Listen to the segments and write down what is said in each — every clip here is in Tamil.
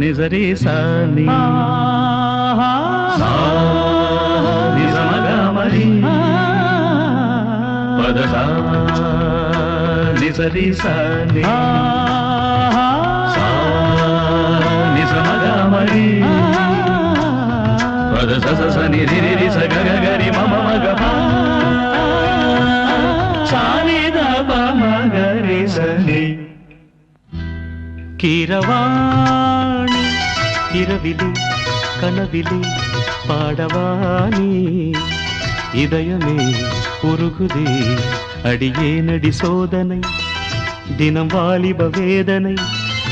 నిజరి సాని నిజమగమరి పద నిజరి సాని నిజమగమరి పద స ని రి రి స గ గ రి మ మ గ ప సాని ద ప మ గ రి స ని கீரவாணி இரவிலே கனவிலே பாடவாணி இதயமே உருகுதே அடியேனடி சோதனை தினம் வாலிப வேதனை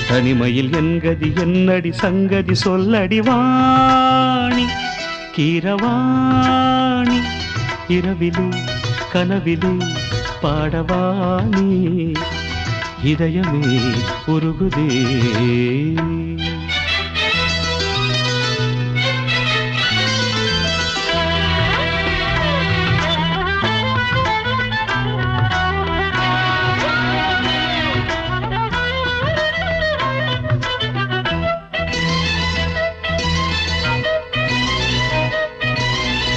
தனிமையில் என்கதி என்னடி சங்கதி சொல்லடி வாணி கீரவாணி இரவிலே கனவிலே பாடவாணி இதயமே உருகுதே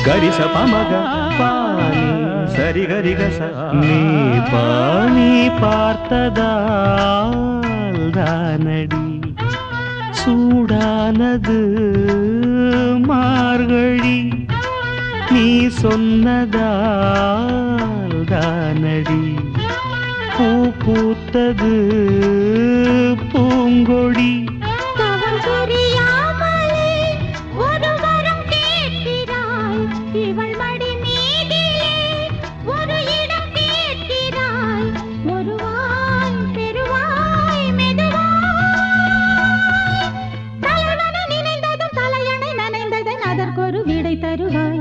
గరిస పమగ పాని சரி கரிகச நீ பாணி பார்த்ததால் தானடி சூடானது மார்கழி நீ சொன்னதால் தானடி பூ பூத்தது பூங்கொடி தருவாய்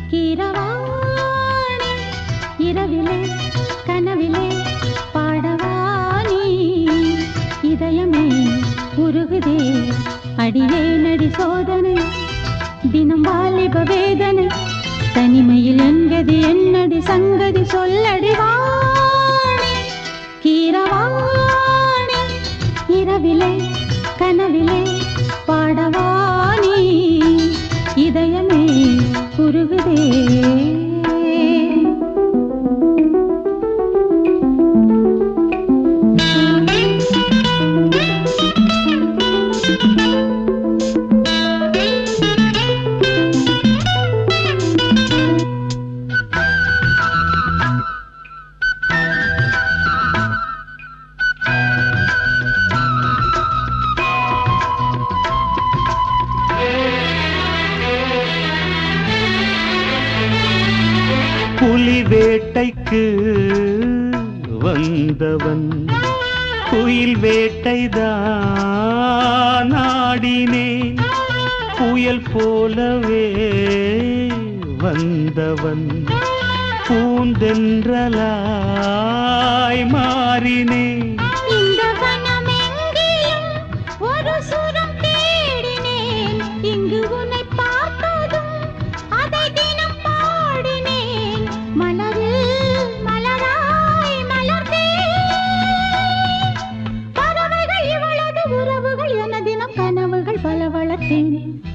கீரவாணி இரவிலே கனவிலே பாடவாணி இதயமே உருகுதே அடியேனடி சோதனை தினம் வாலிப வேதனை தனிமையில் என்கதி என்னடி சங்கதி சொல்லடி வாணி கீரவாணி இரவிலே கனவிலே பாடவாணி இதயமே உருகுதே புலி வேட்டைக்கு வந்தவன் குயில் வேட்டைதான் ஆடினேன் புயல் போலவே வந்தவன் பூந்தென்றலாய் மாறினேன்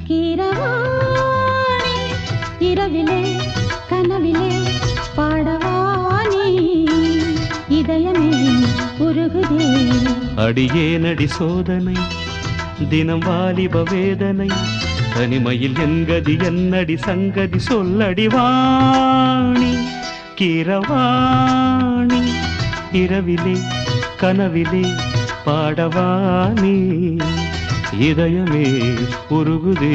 கீரவாணி இரவிலே கனவிலே பாடவாணி இதயமே உருகுதே அடியேனடி சோதனை தினம் வாலிப வேதனை தனிமையில் என்கதி என்னடி சங்கதி சொல்லடி வாணி கீரவாணி இரவிலே கனவிலே பாடவாணி இதயமே உருகுதே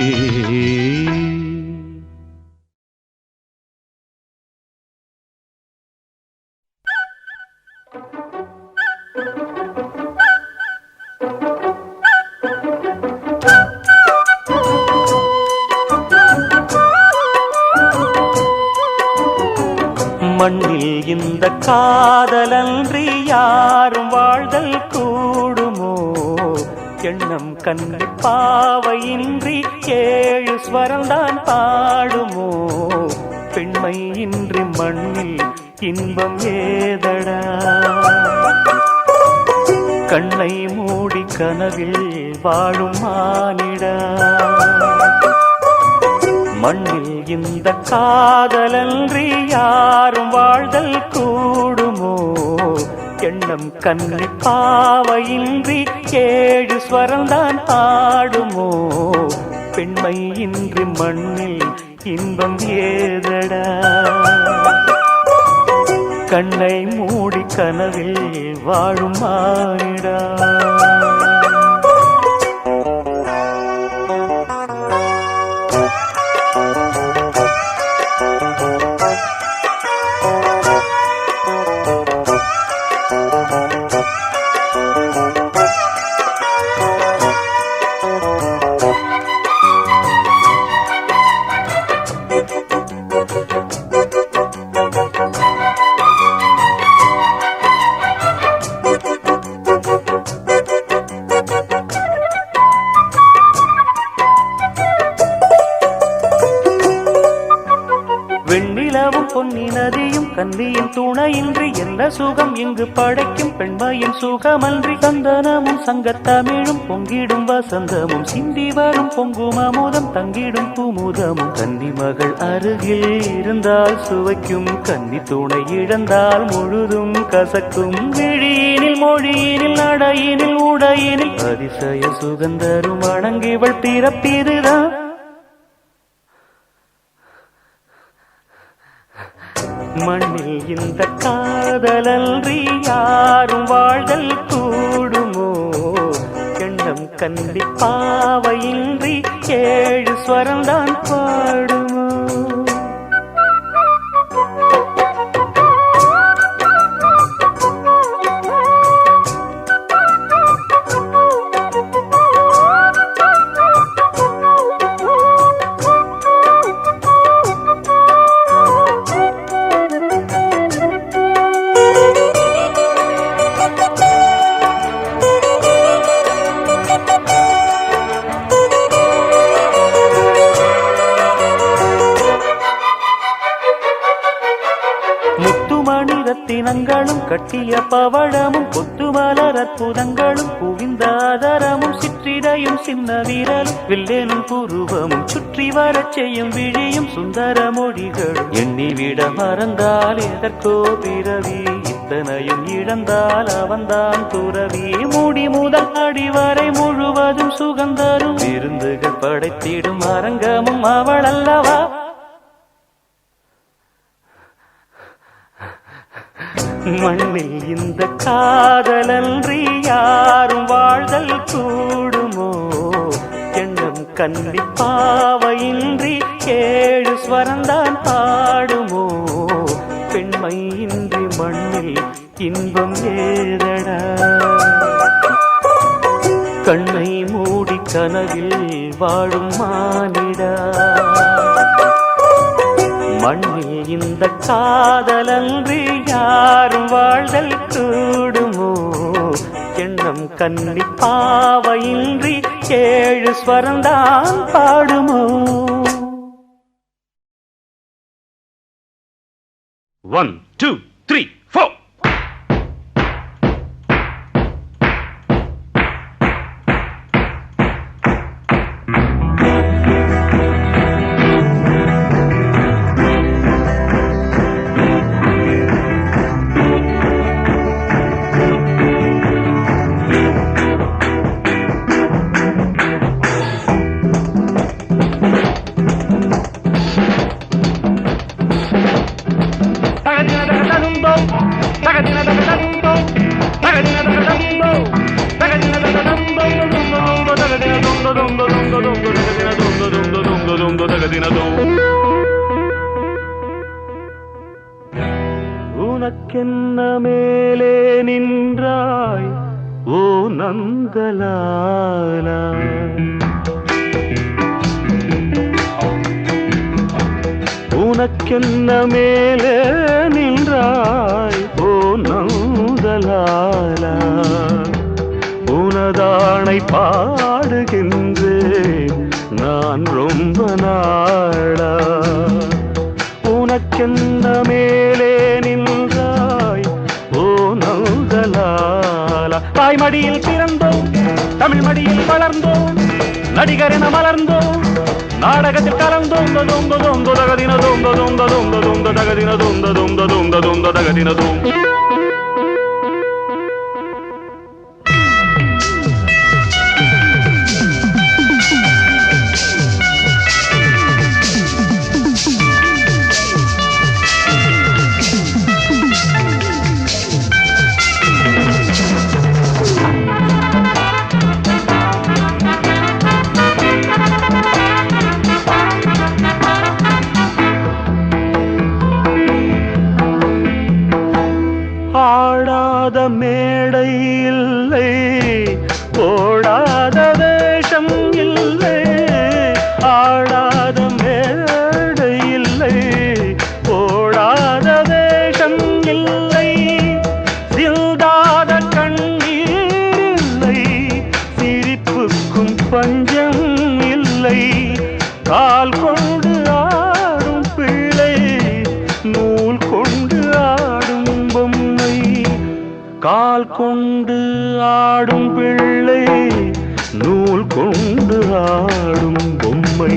மண்ணில் இந்த காதலன்றி யாரும் வாழ்தல் கூடுமோ எண்ணம் கண்ணி பாவையின்றி ஏழு ஸ்வரம்தான் பாடுமோ பெண்மை இன்றி மண்ணில் இன்பம் ஏதடா கண்ணை மூடி கனவில் வாழும் மானிடா மண்ணில் இந்த காதலன்றி யாரும் வாழ்தல் கூடுமோ எண்ணம் கண்ணி பாவையின்றி 7 ஸ்வரம்தான் ஆடுமோ பெண்மை இன்றி மண்ணில் இன்பம் ஏதடா கண்ணை மூடி கனவில் வாழும் மானிடா வெண்ணிலவும் பொன்னி நதியும் கன்னியின் துணையின்றி என்ன சுகம் இங்கு படைக்கும் பெண்மையின் சுகமன்றி சந்தனமும் சங்கத்தமிழும் பொங்கிடும் வசந்தமும் சிந்தி வரும் பொங்கும் அமுதம் தங்கிடும் பூமுதமும் கன்னி மகள் அருகில் இருந்தால் சுவைக்கும் கன்னி துணை இழந்தால் முழுதும் கசக்கும் விழியினில் மொழியினில் நடையினில் உடையினில் அதிசய சுகந்தரும் அணங்கிவள் பிறப்பிதுதான் மண்ணில் இந்த காதலன்றி யாரும் வாழ்தல் கூடுமோ எண்ணம் கண்டி பாவையின்றி 7 ஸ்வரம்தான் பாடுமோ ரத்தினங்களும் கட்டிய பவழமும் கொத்து மலர் அற்புதங்களும் குவிந்தாதரமும் சிற்றிடையும் சின்ன வீரலும் வில்லேனும் புருவமும் சுற்றி வரச் செய்யும் விழியும் சுந்தர மொழிகளும் எண்ணிவிட மறந்தால் எதற்கோ பிறவி இத்தனையும் இழந்தால் அவன்தான் துறவி மூடி முதல் அடிவரை முழுவதும் சுகந்தரும் விருந்துகள் படைத்திடும் அரங்கமும் அவள் அல்லவா மண்ணில் இந்த காதலன்றி யாரும் வாழ்தல் கூடுமோ எண்ணம் கண்டி பாவையின்றி 7 ஸ்வரம்தான் பாடுமோ பெண்மை இன்றி மண்ணில் இன்பம் ஏதடா கண்ணை மூடி கனவில் வாழும் மானிடா மண்ணில் இந்த காதலன்றி யாரும் வாழ்தல் கூடுமோ எண்ணம் கண்ணி பாவையின்றி 7 ஸ்வரம்தான் பாடுமோ 1 2 3 4 உனக்கென்ன மேலே நின்றாய் ஓ நந்தலாலா உனக்கென்ன மேலே நின்றாய் ஓ நந்தலாலா உனதானை பாடுகின்றேன் நான் ரொம்ப நாளா உனக்கென்ன மேலே நின்றாய் ஓ நந்தலாலா தாய்மடியில் பிறந்தோம் தமிழ் மடியில் வளர்ந்தோம் நடிகர் என மலர்ந்தோம் நாடகத்தில் கலந்தோம் தொந்த தொந்த தகதின தொந்த தொந்த தொந்த தொந்த தகதின தொந்த தொந்த தொந்த தொந்த தகதின தொம் ஆடாத மேடை இல்லை போடாத வேஷம் இல்லை ஆடாத மேடை இல்லை போடாத வேஷம் இல்லை சிந்தாத கண்ணீர் இல்லை சிரிப்புக்கும் பஞ்சம் இல்லை கால் கொண்டு ஆடும் பிள்ளை நூல் கொண்டு ஆடும் பொம்மை கால் கொண்டு ஆடும் பிள்ளை நூல் கொண்டு ஆடும் பொம்மை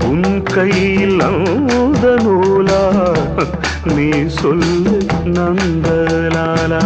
உன் கையில் அந்த நூலா நீ சொல்லு நந்தலாலா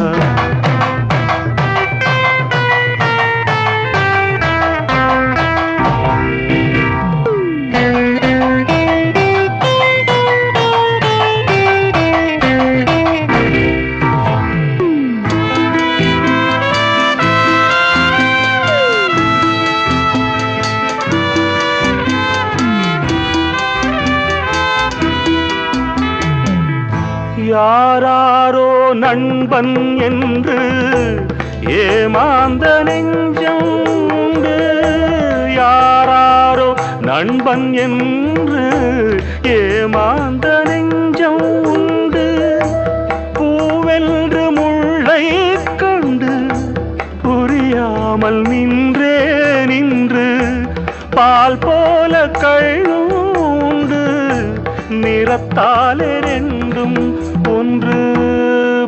யாராரோ நண்பன் என்று ஏமாந்த நெஞ்சம் உண்டு யாராரோ நண்பன் என்று ஏமாந்த நெஞ்சம் உண்டு பூவென்று முள்ளை கண்டு புரியாமல் நின்றே நின்று பால் போல கழுண்டு நிறத்தாலே ரெண்டும் ஒன்று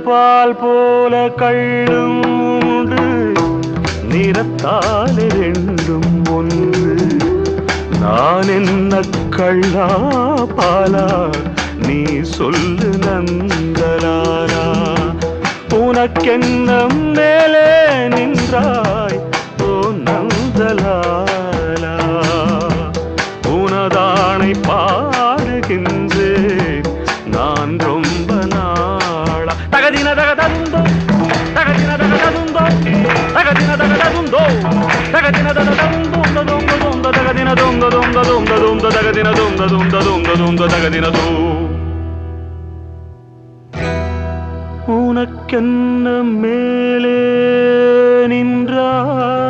பால் போல கள்ளுண்டு நிறத்தாலே ரெண்டும் ஒன்று நான் என்ன கள்ளா பாலா நீ சொல்லு நந்தலாரா உனக்கென்ன மேலே நின்றாய் ஓ நந்தலாலா உனதானை பாடுகின்றேன் நான் ரொம்ப நாளா தகதின தகதந்தோ தகதின தகதந்தோ தகதின தகதந்தோ தகதின தகதந்தோ தொந்த தொந்த தகதின தொந்த தொந்த தொந்த தொந்த தகதின தொந்த தொந்த தொந்த தொந்த தகதின தோ உனக்கென்ன மேலே நின்றாய்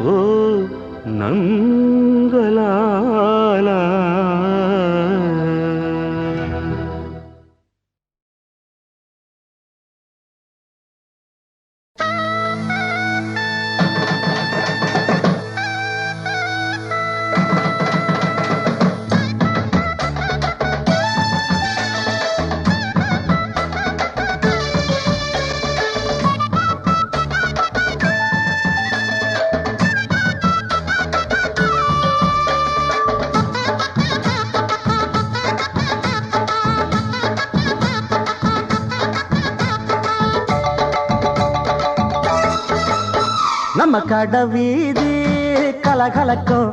ஓ நங்கலாலா நம்ம கடை வீதி கலகலக்கும்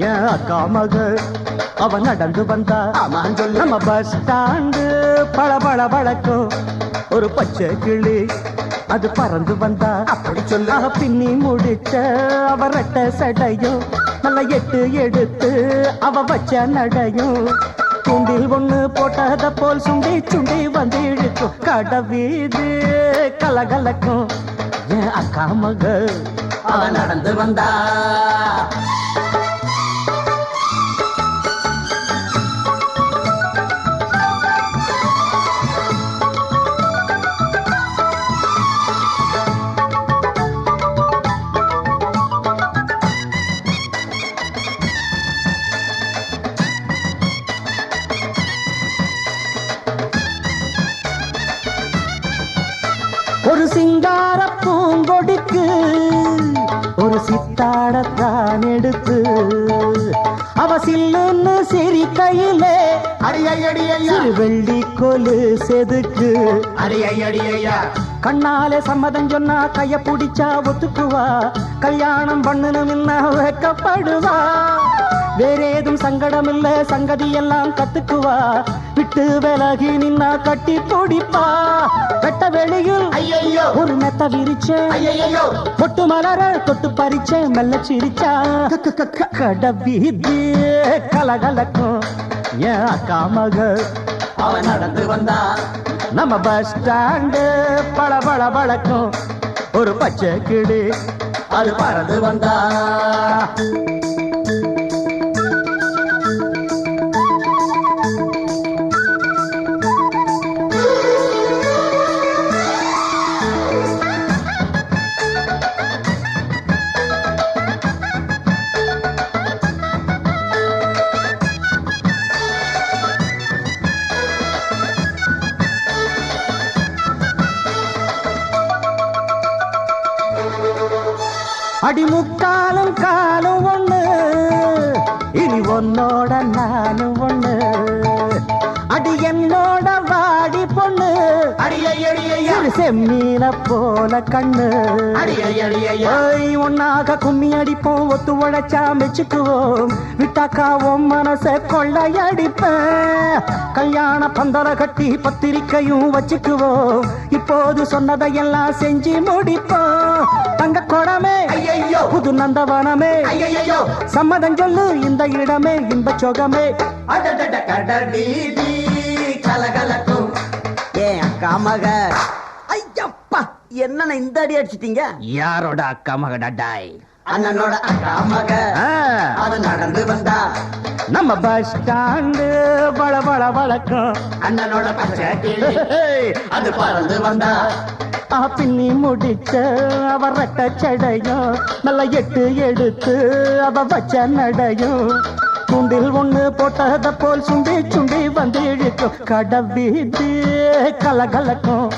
என் அக்கா மக அவ நடந்து வந்தா நம்ம பஸ் ஸ்டாண்டு பளபள வழக்கும் ஒரு பச்சை கிளி அது பறந்து வந்தா அப்படி சொல்ல பின்னி முடிச்ச அவ ரெட்ட சடையும் நல்ல எட்டு எடுத்து அவ வச்ச நடையும் தூண்டில் ஒண்ணு போட்டத போல் சுண்டி சுண்டி வந்து இழுக்கும் கடை வீதி கலகலக்கும் என் அக்கா மக அவ நடந்து வந்தா ஒரு சிங்கார பூங்கொடி ஒரு சித்தாடத்தான் எடுத்து அவ சில்லுன்னு சிரிக்கையிலே சிறு வெள்ளி கொலு செதுக்கு கண்ணாலே சம்மதம் சொன்னா கைய பிடிச்சா ஒத்துக்குவா கல்யாணம் பண்ணணும்னா வைக்கப்படுவா வேறேதும் சங்கடம் இல்ல சங்கதி எல்லாம் கத்துக்குவா விட்டு விலகி நின்னா கட்டி பிடிப்பா வெட்ட வெளியில் ஒரு மெத்த விரிச்ச பொட்டு மலர தொட்டு பறிச்ச மெல்ல சிரிச்சா கடபீதி கலகலக்கும் ஏன் அக்கா மக அவன் நடந்து வந்தா நம்ம பஸ் ஸ்டாண்டு பல பல பழக்கும் ஒரு பச்சை கிளி அது பறந்து வந்தா அடிமுக்காலும் காலும் ஒண்ணு இனி உன்னோட நானும் ஒண்ணு அடி என்னோட வாடி பொண்ணு ஒரு செம்மீன போல கண்ணு ஒன்னாக கும்மி அடிப்போம் ஒத்து உழைச்சா மெச்சுக்குவோம் விட்டாக்காவும் மனச கொள்ளையடிப்பேன் கல்யாண பந்தல கட்டி பத்திரிக்கையும் வச்சுக்குவோம் இப்போது சொன்னதையெல்லாம் செஞ்சு முடிப்போம் தங்க குடமே புது நந்தவனமே சம்மதம் சொல்லு இந்த இடமே இன்ப சொகமே கலகலக்கும் ஏன் அக்கா மக ஐயப்பா என்ன இந்த அடி அடிச்சிட்டீங்க யாரோட அக்கா மக டாய் அண்ணனோட அக்கா மக அது நடந்து வந்தா நம்ம பஸ் ஸ்டாண்டு பல பல வழக்கம் அண்ணனோட பச்சை கிளி அது பறந்து வந்தா பின்னி முடிச்ச அவ ரெட்ட சடையும் நல்ல எட்டு எடுத்து அவ வச்ச நடையும் துண்டில் ஒண்ணு போட்டத போல் சுண்டி சுண்டி வந்து இழுக்கும் கடவீதி கலகலக்கும்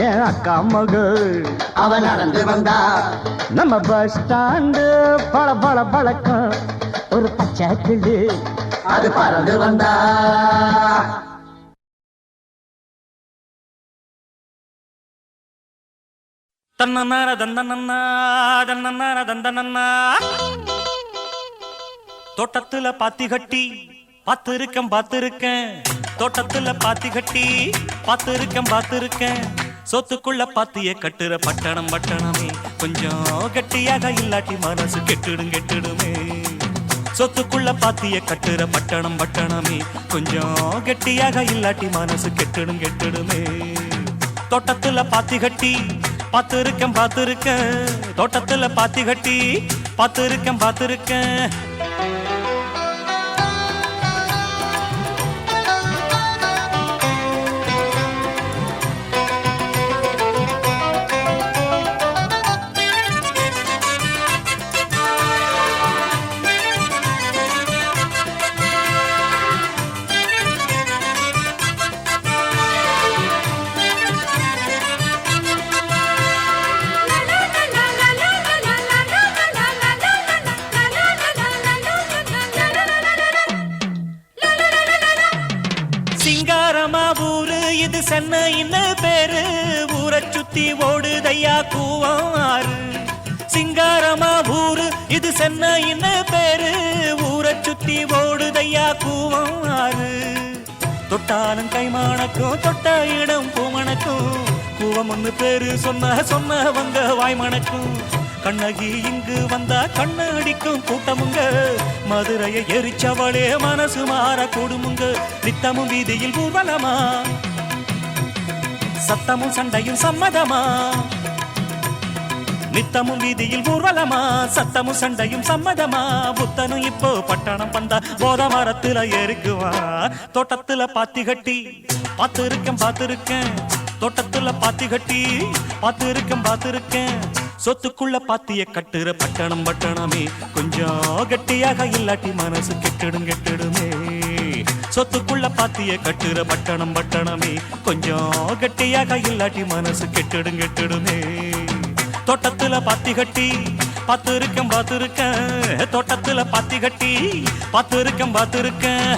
ஏன் அக்கா மகள் அவ நடந்து வந்தா நம்ம பஸ் ஸ்டாண்டு பல பல பழக்கம் ஒரு பச்சை கிளி அது பறந்து வந்தா தன்னன்னார தந்தனன்னா தன்னன்னார தந்தனன்னா தோட்டத்துல பாத்தி கட்டி பார்த்திருக்கேன் தோட்டத்துல பாத்தி கட்டி பார்த்திருக்கேன் சொத்துக்குள்ள பாத்திய கட்டுற பட்டணமே கொஞ்சம் கெட்டியாக இல்லாட்டி மனசு கெட்டுடுமே சொத்துக்குள்ள பாத்திய கட்டுற பட்டணமே கொஞ்சம் கெட்டியாக இல்லாட்டி மனசு கெட்டுடுமே தோட்டத்துல பாத்தி கட்டி பார்த்திருக்கேன் தோட்டத்துல பாத்தி கட்டி பார்த்திருக்கேன் இது சென்னைன்னு பேரு ஊரை சுத்தி ஓடுதையா கூவாறு சிங்காரமா ஊரு இது சென்னைன்னு பேரு ஊரை சுத்தி ஓடுதையா கூவாறு தொட்டாலும் கைமானக்கும் தொட்ட இடம் பூமணக்கும் கூவம் ஒண்ணு பேரு சொன்னவங்க வாய்மணக்கும் கண்ணகி இங்கு வந்தா கண்ணடிக்கும் கூட்டமுங்க மதுரையை எரிச்சவளே மனசு மாற கூடுமுங்க நித்தமும் வீதியில் ஊர்வலமா சத்தமும் சண்டையும் சம்மதமா நித்தமும் வீதியில் ஊர்வலமா சத்தமும் சண்டையும் சம்மதமா புத்தனும் இப்போ பட்டணம் வந்தா போத மரத்துல ஏறிக்குவா தோட்டத்துல பாத்தி கட்டி பார்த்திருக்கேன் தோட்டத்துல பாத்தி கட்டி பார்த்திருக்கேன் சொத்துக்குள்ள பாத்திய கட்டுற பட்டணமே கொஞ்சம் கெட்டியாக இல்லாட்டி மனசு கெட்டுடுமே சொத்துக்குள்ள பாத்திய கட்டுற பட்டணமே கொஞ்சம் கெட்டியாக இல்லாட்டி மனசு கெட்டுடுமே தோட்டத்துல பாத்தி கட்டி பார்த்திருக்கேன் தோட்டத்துல பாத்தி கட்டி பார்த்திருக்கேன்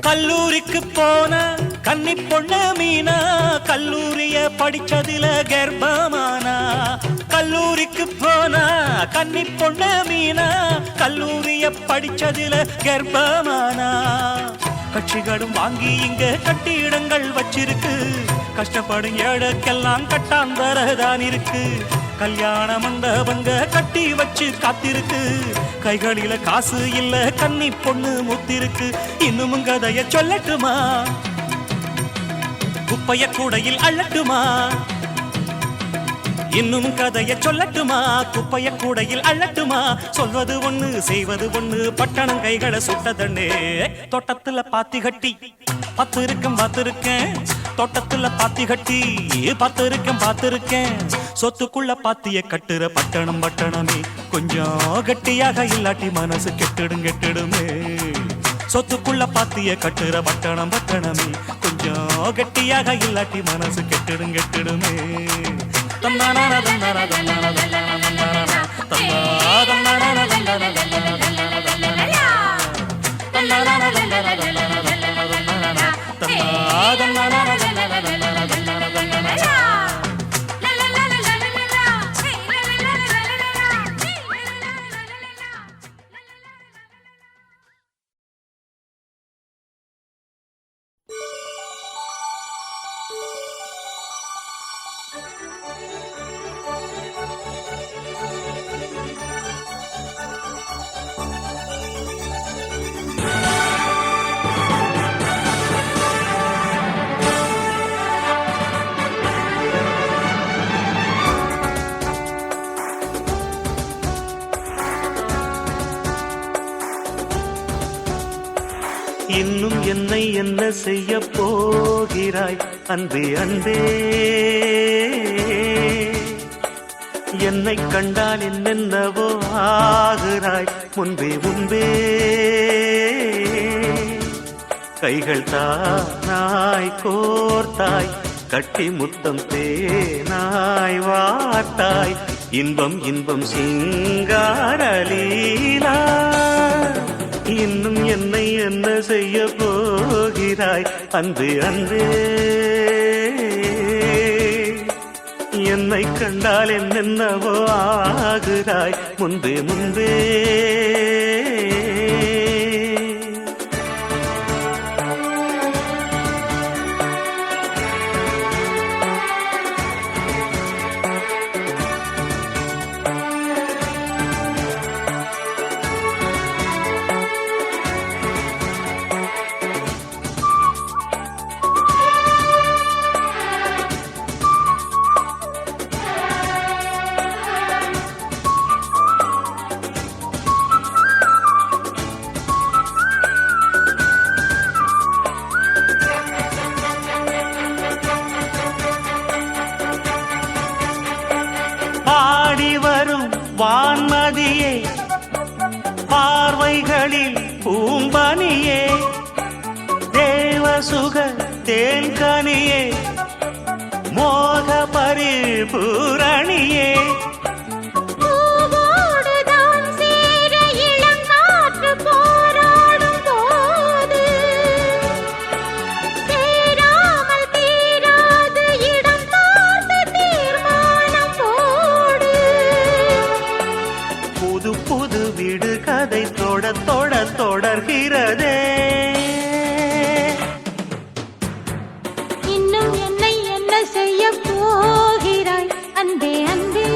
கல்லூரிக்கு போன கன்னி பொண்ண மீனா கல்லூரிய படிச்சதில கர்ப்பமானா கல்லூரிக்கு போன கன்னி பொண்ண மீனா கல்லூரிய படிச்சதில கர்ப்பமானா கட்சிகளும் வாங்கி இங்க கட்டிடங்கள் வச்சிருக்கு கஷ்டப்படும் ஏழைக்கெல்லாம் கட்டாந்தரதான் இருக்கு கல்யாண மண்டபங்க கட்டி வச்சு காத்திருக்கு கைகளில காசு இல்ல கன்னி பொண்ணு முத்திருக்கு இன்னும் கதைய சொல்லட்டுமா குப்பைய கூடையில் அள்ளட்டுமா இன்னும் கதைய சொல்லட்டுமா குப்பைய கூடையில் அள்ளட்டுமா சொல்வது ஒண்ணு செய்வது ஒண்ணு பட்டணம் கைகளை சுட்டதண்ணே தோட்டத்துல பாத்தி கட்டி பார்த்திருக்கேன் தோட்டத்துல பாத்தி கட்டி பார்த்திருக்கேன் சொத்துக்குள்ள பாத்திய கட்டுற பட்டணமே கொஞ்சம் கட்டியாக இல்லாட்டி மனசு கெட்டிடுமே சொத்துக்குள்ள பாத்திய கட்டுற பட்டணமே கொஞ்சம் கட்டியாக இல்லாட்டி மனசு கெட்டிடுமே தன்னானா தன்னானா தன்னானா தன்னானா தன்னானா இன்னும் என்னை என்ன செய்ய போகிறாய் அன்பே அன்பே என்னை கண்டால் என்னென்னவோ ஆகிறாய் முன்பே கைகள் தானாய் கோர்த்தாய் கட்டி முத்தம் தேனாய் வார்த்தாய் இன்பம் சிங்காரலீலா இன்னும் என்னை என்ன செய்ய போகிறாய் அன்பே அன்பே என்னை கண்டால் என்னென்னவோ ஆகிறாய் முன்பே பாடி வரும் வான்மதியே பார்வைகளில் பூம்பனியே தேவசுக தேன்கனியே மோக பரிபூரணியே தொடர்கிறதே இன்னும் என்னை என்ன செய்ய போகிறாய் அன்பே அன்பே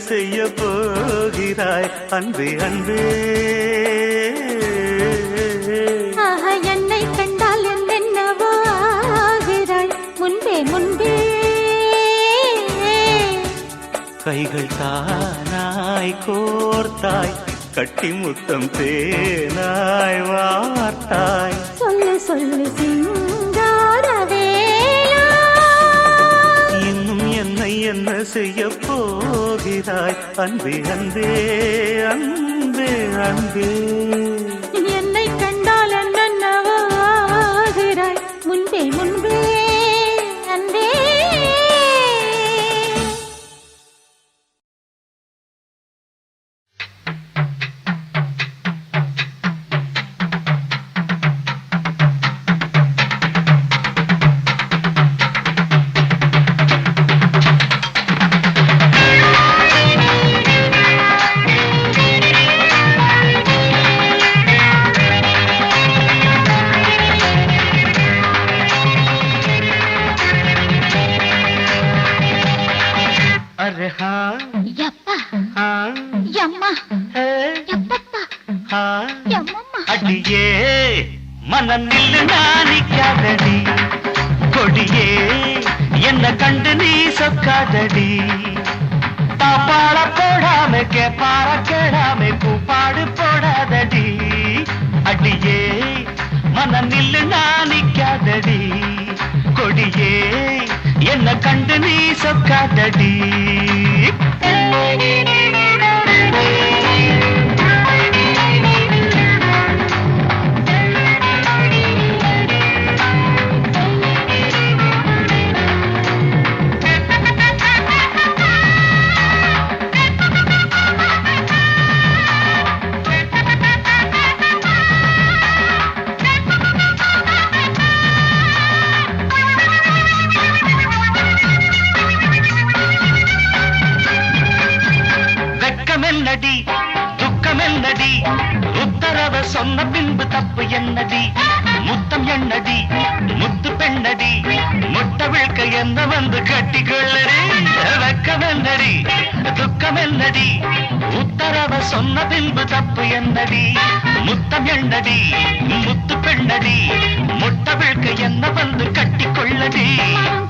செய்ய போகிறாய் அன்பே அன்பே என்னை கண்டால் என்னென்னவோ ஆகிறாய் முன்பே முன்பே கைகள் தானாய் கோர்த்தாய் கட்டி முத்தம் தேனாய் வார்த்தாய் சொல்லு சொல்லு சிங்காரவேலா இன்னும் என்னை என்ன செய்ய போகிறாய் அன்பே அன்பே அன்பே அன்பே என்னை கண்டால் என்னென்னவோ ஆகிறாய் முன்பே முன்பே அன்பே अरे हाँ ಯಪ್ಪ हाँ ಯಮ್ಮ है ಯಪ್ಪಪ್ಪ हाँ ಯಮ್ಮಮ್ಮ அடியே மனநில் நாணிக்காதடி கொடியே என்ன கண்டு நீ சொக்காதடி தாப்பாள போடாம கேப்பார கேடாம கூப்பாடு போடாதடி அடியே மனநில் நாணிக்காதடி கொடியே என்ன கண்டு நீ சொக்காதடி வெக்கமென்னடி துக்கமென்னடி உத்தரவ சொன்ன பின்பு தப்பு என்னடி முத்தம் என்னடி முத்து பெண்ணடி முட்டை விழ்க்க என்ன வந்து கட்டிக்கொள்ளடி வெக்கமென்னடி துக்கமென்னடி உத்தரவ சொன்ன பின்பு தப்பு என்னடி முத்தம் என்னடி முத்து பெண்ணடி முட்டை விழ்க்க என்ன வந்து கட்டிக்கொள்ளடி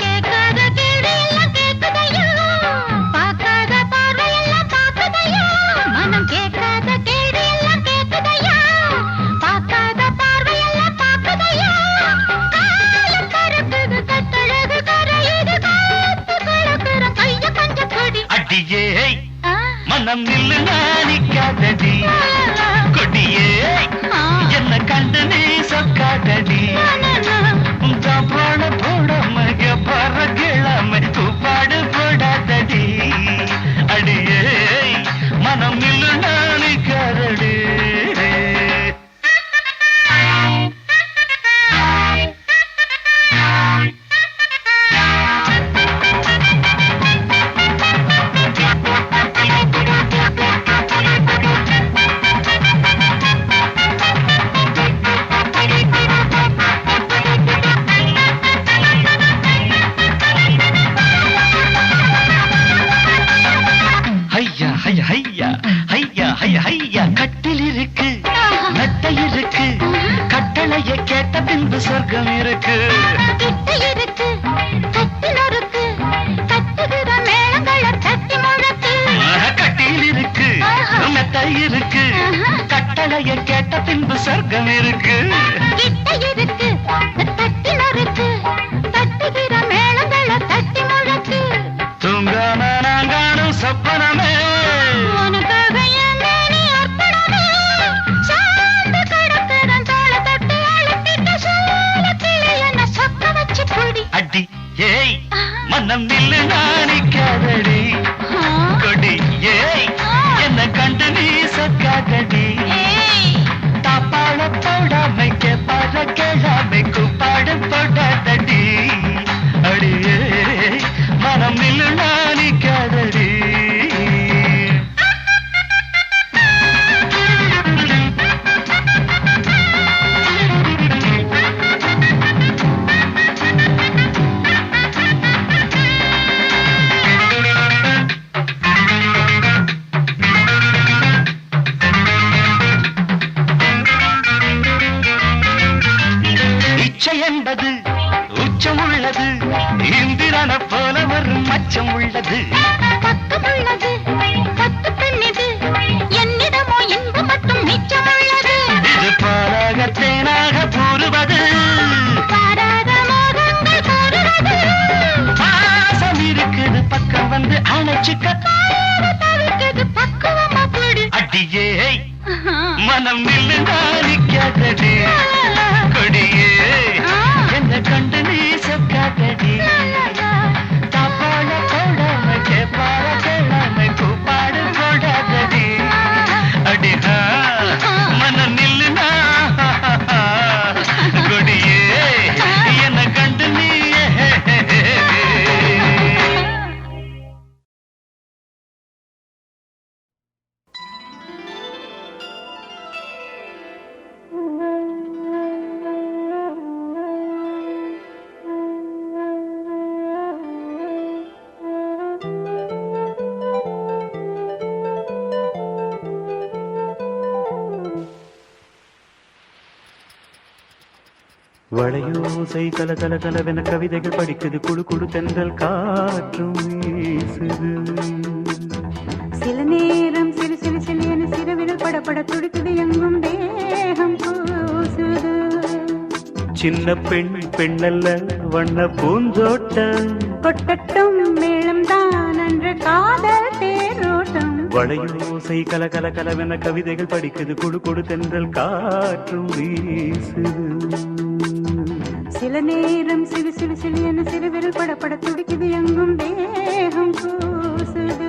கேட்காத கேடு எல்லாம் கேட்குதையோ பார்க்காத பார்வை எல்லாம் பார்க்குதையோ மனம் கேட்காத கேடு எல்லாம் கேட்குதையோ பார்க்காத பார்வை எல்லாம் பார்க்குதையோ காலம் கருக்குது கட்டழகு கரையுது காத்து கிடக்குற கைய கொஞ்சம் கொடி அடியே மனம் நில்லு நாணிக்காதடி கொடியே என்ன கண்டு நீ சொக்காதடி தாப்பாட போடாம பற கிழம கூப்பாடு போடாதடி அடியே மனம் நில்லு நாணிக்காதடி ஐயா ஐயா ஐயா ஐயா ஐயா ஐயா கட்டில் இருக்கு மெத்தை இருக்கு கட்டளையை கேட்ட பின்பு சொர்க்கம் இருக்கு கிட்ட இருக்கு கட்டில் இருக்கு கட்டுகிற மேளங்களை தட்டி முழக்கு கட்டில் இருக்கு மெத்தை இருக்கு கட்டளையை கேட்ட பின்பு சொர்க்கம் இருக்கு கிட்ட இருக்கு கட்டில் இருக்கு கட்டுகிற மேளங்களை தட்டி முழக்கு தூங்காம நான் காணும் சொப்பனமே உனக்காக என் மேனி அர்ப்பணமே சார்ந்து கிடக்கிறேன் தோள தட்டி அழுத்திட்ட சோழ கிளி என்ன சொக்க வச்சு பொடி அடி ஏய் மனம் நில்லு நாணிக்காதடி கொடி ஏய் என்ன கண்டு நீ சொக்காதடி தாப்பாள போடாம கேப்பார கேளாம கூப்பாடு போடாதடி கொண்டது உச்சம் உள்ளது இந்திரன போல ஒரு மச்சம் உள்ளது பக்கம் உள்ளது பத்து பெண்ணிது என்னிடமோ இன்பு மட்டும் மிச்சம் உள்ளது இது பாராக தேனாக கூறுவது பாராத மோகங்கள் கூறுவது பாசம் இருக்குது பக்கம் வந்து அணைச்சிக்க தவிர்க்கிறது பக்குவமா போடு அடியே மனம் நில்லு நாளிக்காதடி கொடியே என்ன கண்டு நீ சொக்காதடி தாப்பாள போடாம கேப்பாள கேளாம கூப்பாடு போடாதடி அடிஹா மனம் நில்லு கொடியே என்ன கண்டு நீ வளையோசை கல கல கலவென கவிதைகள் படிக்குது குழு குழு தென்றல் காற்றும் வீசுது சில நேரம் சிறு சிறு சிறு என சிறுவிரல் படப்பட துடிக்குது எங்கும் தேகம் கூசுது சின்ன பெண் பெண்ணல்ல வண்ண பூந்தோட்டம் கொட்டட்டும் மேளம் தான் அன்று காதல் தேரோட்டம் வளையோசை கல கல கலவென கவிதைகள் படிக்குது குழு குழு தென்றல் காற்றும் வீசுது சில நேரம் சிறு சிறு சிறு என சிறுவிரல் படப்பட துடிக்குது எங்கும் தேகம் கூசுது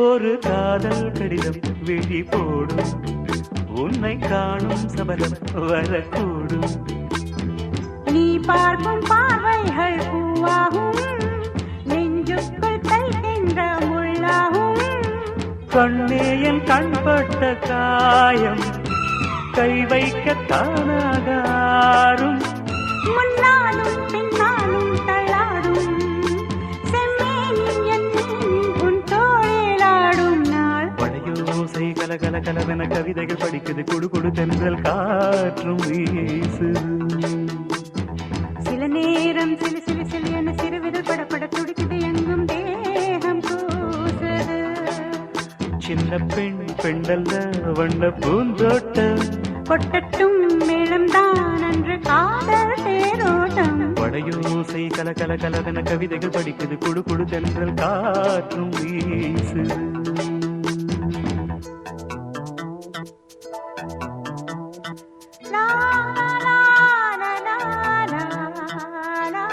ஒரு காதல் கடிதம் விழி போடும் உன்னை காணும் சபலம் வரக்கூடும் நீ பார்க்கும் பார்வைகள் பூவாகும் நெஞ்சுக்குள் தைக்கின்ற முள்ளாகும் கண்ணே என் கண்பட்ட காயம் கை வைக்க தானாகாரும் முன்னாலும் பின்னாலும் தள்ளாடும் செம்மேனி என் உன் தோளிலாடும் நாள் வளையோசை கல கல கலவென கவிதைகள் படிக்குது குடு குடு தென்றல் காற்றும் வீசுது சில நேரம் சிலு சிலு சிலு என சிறுவிரல் படப்பட துடிக்குது எங்கும் தேகம் கூசுது சின்ன பெண் பெண்டல்ல வண்ண பூந்தோட்டம் கொட்டட்டும் மேளம் தான் அன்று காதல் தேரோட்டம் வளையோசை கல கல கலவென கவிதைகள் படிக்குது குடு குடு தென்றல் காற்றும் வீசுது லா லா லா லா லா லா லா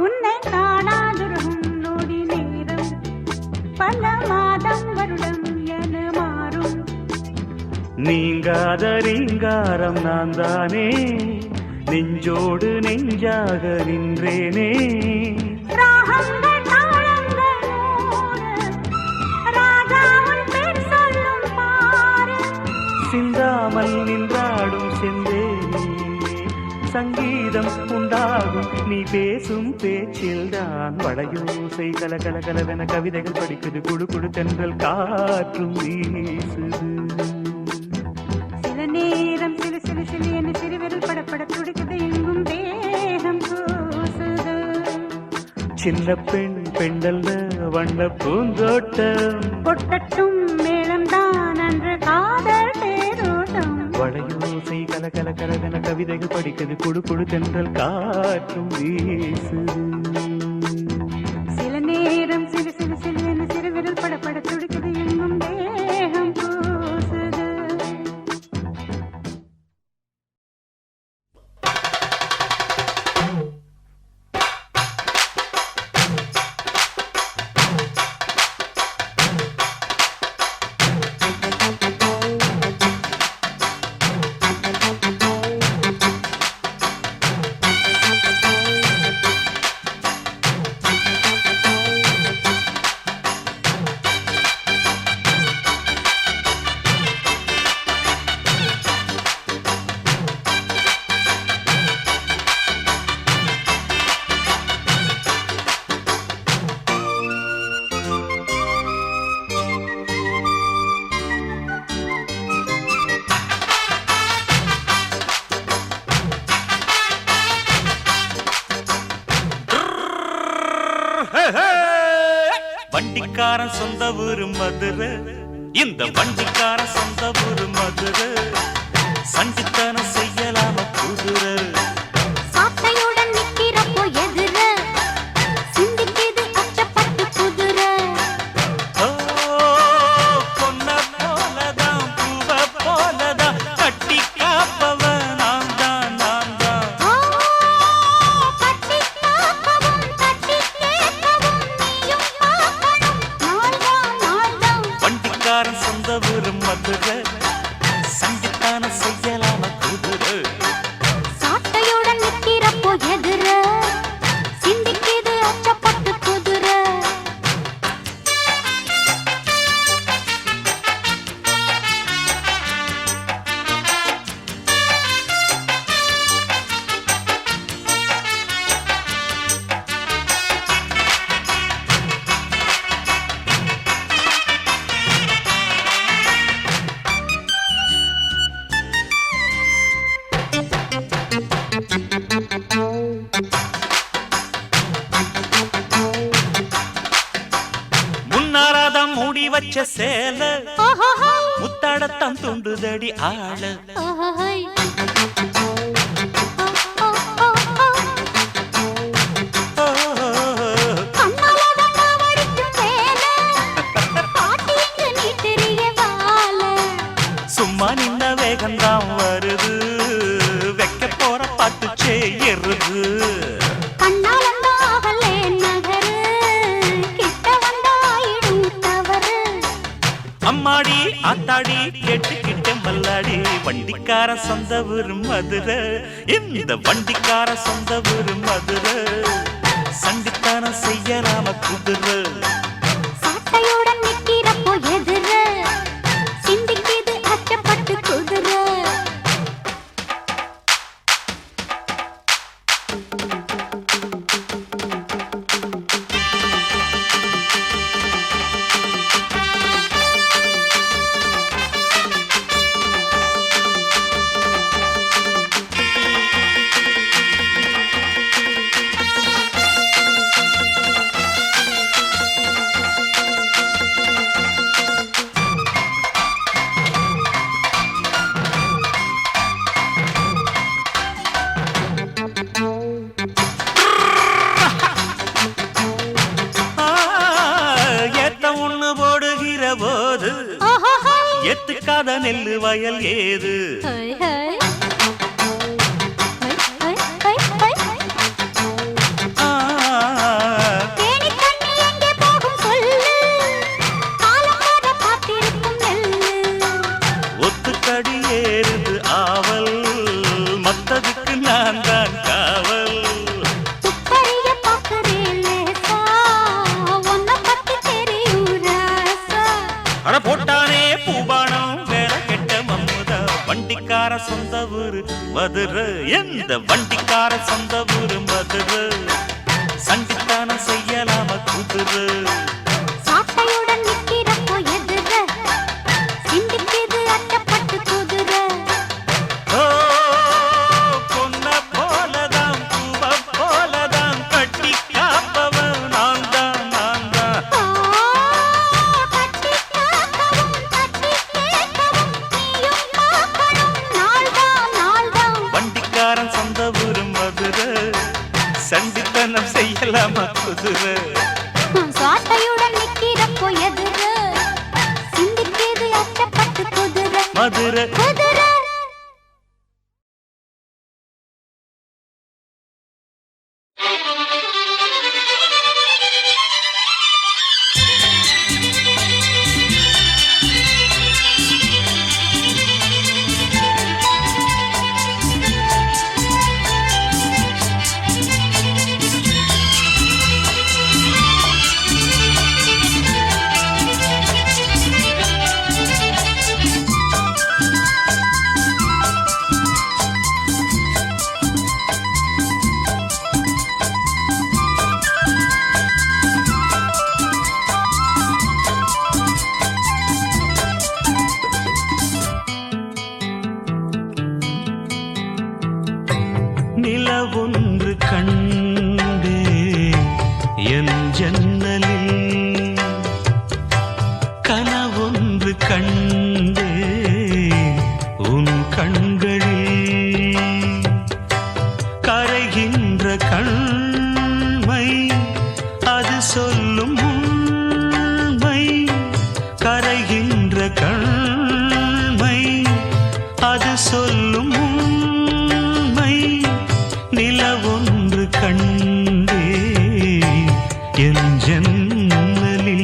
உன்னை காணாதிருக்கும் நொடி நேரம் பல மாதம் வருடம் என மாறும் நீங்காத ரீங்காரம் நான் தானே நெஞ்சோடு நெஞ்சாக நின்றேனே ராகங்கள் தாளங்கள் நூறு ராஜாவின் பேர் சொல்லும் பாரு சிந்தாமல் நின்றாடும் செந்தேனே சங்கீதம் உண்டாகும் நீ பேசும் பேச்சில்தான் வளையோசை கல கல கலவென கவிதைகள் படிக்குது குடு குடு தென்றல் காற்றும் வீசுது சில நேரம் சிலு சிலு சிலு என சிறுவிரல் படப்பட துடிக்குது எங்கும் தேகம் கூசுது சின்ன பெண் பெண்டல்ல வண்ண பூந்தோட்டம் கொட்டட்டும் மேளம்தான் அன்று காதல் தேரோட்டம் வளையோசை கல கல கலகன கவிதைகள் படிக்குது குடு குடு தென்றல் காற்றும் வீசுது சில நேரம் சிறு சிறு சிறு என சிறுவிரல் படப்பட துடிக்குது எங்கும் தேகம் கூசுது வண்டிக்காரன் சொந்த ஊரு மதுரை இந்த வண்டிக்காரன் சொந்த ஊரு மதுரை சண்டித்தனம் செய்யலாம குதிரை சாட்டையுடன் நிக்கிறப்போ எதிர சிந்திக்கிது அச்சப்பட்டு குதிரை ஓ பொன்ன போலதான் பூவ போலதான் கட்டி காப்பவன் நான் தான் நான் தான் ஓ கட்டி காக்கவும் கட்டி கேட்கவும் நீயும் பார்க்கணும் நாள்தான் வண்டிக்காரன் சொந்த ஊரு மதுரை சண்டித்தனம் செய்யலாம குதிரை சாட்டையுடன் நிக்கிறப்போ எதிர சிந்திக்கிது அச்சப்பட்டு குதிரை முன்னாராதான் மூடி வச்ச சேல ஓஹோஹோ முத்தாடத்தான் துண்டுதடி ஆள ஓஹோஹோய் கண்ணாலதான் காவடிக்கும் வேலை பாட்டி இங்கு நீ தெரிய வாழ சும்மா நின்ன வேகம்தான் வருது வைக்க போற பாட்டு செய்யறது கண்ணாலந்தாகலே நகரு கிட்ட வந்தாயிடும் தவறு அம்மாடி ஆத்தாடி கேட்டுக்கிட்ட மல்லாடி வண்டிக்கார சொந்த ஊரு மதுரை இந்த வண்டிக்கார சொந்த ஊரு மதுரை சண்டித்தனம் செய்யலாம குதிரை சாட்டையுடன் நிக்கிறப்போ எதிர சிந்திக்கிது அச்சப்பட்டு குதிரை ஏத்த ஒண்ணு போடுகிற போது ஓஹோஹோய் எத்துக்காத நெல்லு வயல் ஏது ஹோய் ஹோய் ஹோய் ஹோய் ஹோய் ஹோய் ஆ, தேனி தண்ணி எங்கே போகும் சொல்லு காலம் வர காத்திருக்கும் நெல்லு ஒத்துக்கடி ஏறுது ஆவல் மத்ததுக்கு நான் தான் காவல் துப்பறிய பார்க்கிறேன் லேசா உன்னை பத்தி தெரியும் ராசா அட போட்டானே பூபானம் வேற கெட்ட மம்முதா வண்டிக்கார சொந்த ஊரு மதுரை எந்த வண்டிக்கார சொந்த ஊரு மதுரை சண்டித்தனம் செய்யலாம குதிரை சாட்டையுடன் நிக்கிறப்போ எதிர சிந்திக்கிது அச்சப்பட்டு குதிரை ஓ பொன்ன போலதான் பூவ போலதான் கட்டி காப்பவன் நான் தான் செல்லம குதிரை சாட்டையுடன் நிக்கிறப்போ எதிர சிந்திக்கிது அச்சப்பட்டு குதிரை மதுரை குதிரை நிலவொன்று கண்டே என் ஜன்னலில் கனவொன்று கண்டே உன் கண்களில் கரைகின்ற கண்மை அது சொல்லும் உண்மை கரைகின்ற கண்மை அது சொல்லும் உண்மை நிலவொன்று கண்டே என் ஜன்னலில்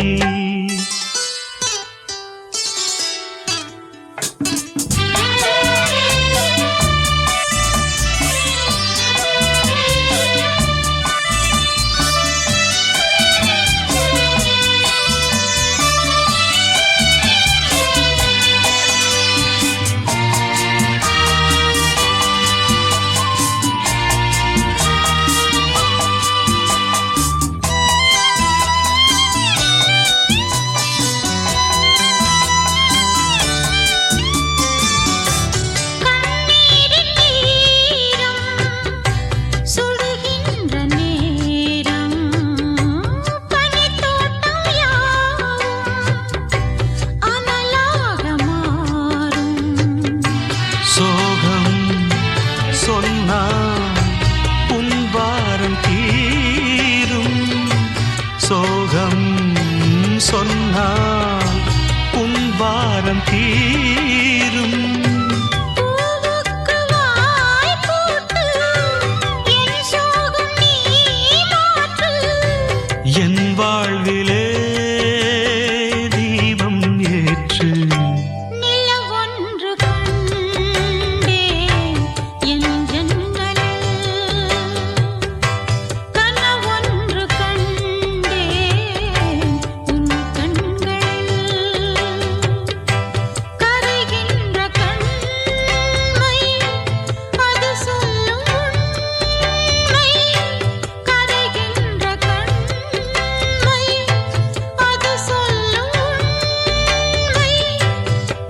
சோகம் சொன்னால் உன் பாரம் தீரும் பூவுக்கு வாய் போட்டு என் சோகம் நீ மாற்று என் வாழ்விலே தீபம் ஏற்று நிலவொன்று கண்டே என் ஜன்னலில் கனவொன்று கண்டே உன் கண்களில் கரைகின்ற கண்மை அது சொல்லும் உண்மை கரைகின்ற கண்மை அது சொல்லும் உண்மை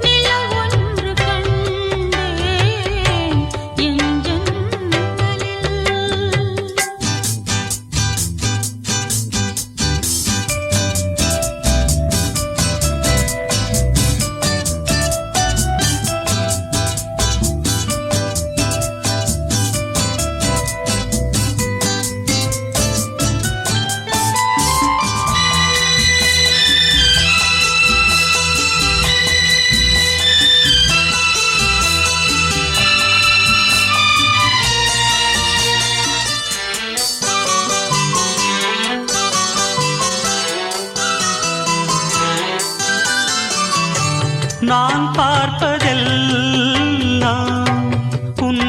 நிலவொன்று கண்டே என் ஜன்னலில் நான் பார்ப்பதெல்லாம் உன்